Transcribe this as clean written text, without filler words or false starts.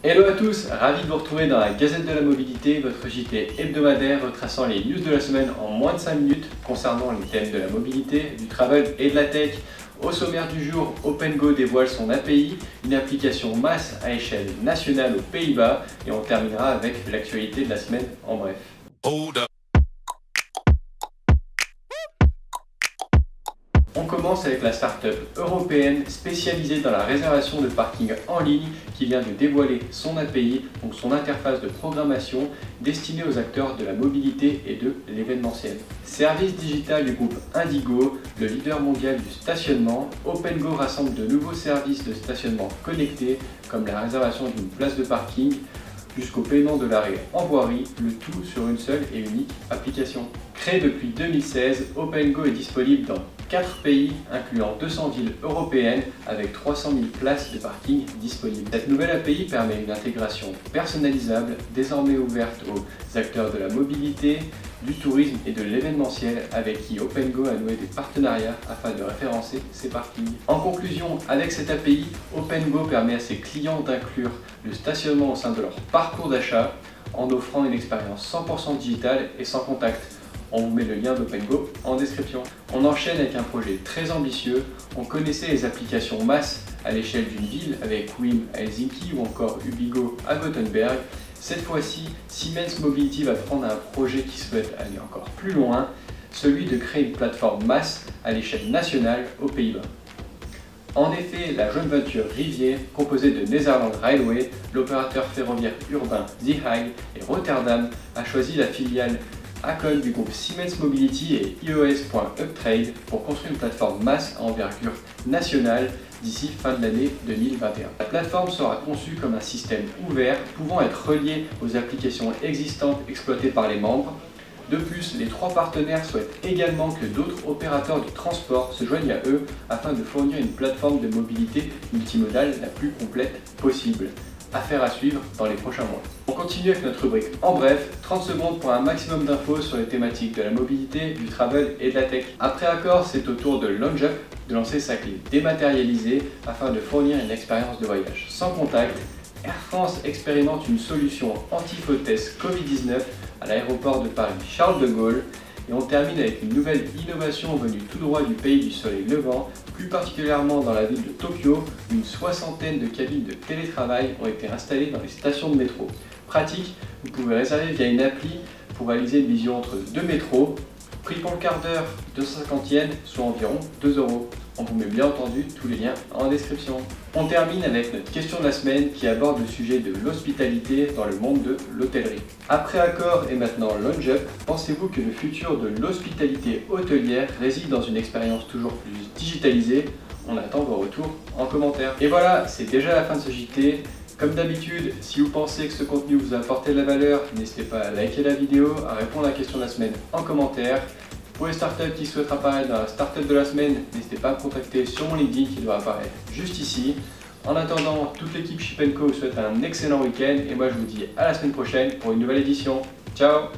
Hello à tous, ravi de vous retrouver dans la Gazette de la Mobilité, votre JT hebdomadaire retraçant les news de la semaine en moins de 5 minutes concernant les thèmes de la mobilité, du travel et de la tech. Au sommaire du jour, OpenGo dévoile son API, une application masse à échelle nationale aux Pays-Bas, et on terminera avec l'actualité de la semaine en bref. On commence avec la start-up européenne spécialisée dans la réservation de parking en ligne qui vient de dévoiler son API, donc son interface de programmation destinée aux acteurs de la mobilité et de l'événementiel. Service digital du groupe Indigo, le leader mondial du stationnement, OpenGo rassemble de nouveaux services de stationnement connectés comme la réservation d'une place de parking jusqu'au paiement de l'arrêt en voirie, le tout sur une seule et unique application. Créé depuis 2016, OpenGo est disponible dans 4 pays, incluant 200 villes européennes avec 300 000 places de parking disponibles. Cette nouvelle API permet une intégration personnalisable, désormais ouverte aux acteurs de la mobilité, du tourisme et de l'événementiel avec qui OpenGo a noué des partenariats afin de référencer ses parkings. En conclusion, avec cette API, OpenGo permet à ses clients d'inclure le stationnement au sein de leur parcours d'achat en offrant une expérience 100% digitale et sans contact. On vous met le lien d'OpenGo en description. On enchaîne avec un projet très ambitieux. On connaissait les applications masse à l'échelle d'une ville avec Wim à Helsinki ou encore Ubigo à Gothenburg. Cette fois-ci, Siemens Mobility va prendre un projet qui souhaite aller encore plus loin, celui de créer une plateforme masse à l'échelle nationale aux Pays-Bas. En effet, la joint venture Rivier, composée de Netherlands Railway, l'opérateur ferroviaire urbain The Hague et Rotterdam, a choisi la filiale Acon du groupe Siemens Mobility et iOS.uptrade pour construire une plateforme masse à envergure nationale d'ici fin de l'année 2021. La plateforme sera conçue comme un système ouvert pouvant être relié aux applications existantes exploitées par les membres. De plus, les 3 partenaires souhaitent également que d'autres opérateurs de transport se joignent à eux afin de fournir une plateforme de mobilité multimodale la plus complète possible. Affaire à suivre dans les prochains mois. On continue avec notre rubrique en bref, 30 secondes pour un maximum d'infos sur les thématiques de la mobilité, du travel et de la tech. Après accord, c'est au tour de LaunchUp de lancer sa clé dématérialisée afin de fournir une expérience de voyage sans contact. Air France expérimente une solution anti-faux test Covid-19 à l'aéroport de Paris Charles de Gaulle. Et on termine avec une nouvelle innovation venue tout droit du pays du soleil levant, plus particulièrement dans la ville de Tokyo, une 60aine de cabines de télétravail ont été installées dans les stations de métro. Pratique, vous pouvez réserver via une appli pour réaliser une vision entre 2 métros. Prix pour le quart d'heure, 250 yens, soit environ 2 €. On vous met bien entendu tous les liens en description. On termine avec notre question de la semaine qui aborde le sujet de l'hospitalité dans le monde de l'hôtellerie. Après Accor et maintenant LaunchUp, pensez-vous que le futur de l'hospitalité hôtelière réside dans une expérience toujours plus digitalisée? On attend vos retours en commentaire. Et voilà, c'est déjà la fin de ce JT. Comme d'habitude, si vous pensez que ce contenu vous a apporté de la valeur, n'hésitez pas à liker la vidéo, à répondre à la question de la semaine en commentaire. Pour les startups qui souhaitent apparaître dans la startup de la semaine, n'hésitez pas à me contacter sur mon LinkedIn qui doit apparaître juste ici. En attendant, toute l'équipe Ship & Co vous souhaite un excellent week-end et moi je vous dis à la semaine prochaine pour une nouvelle édition. Ciao!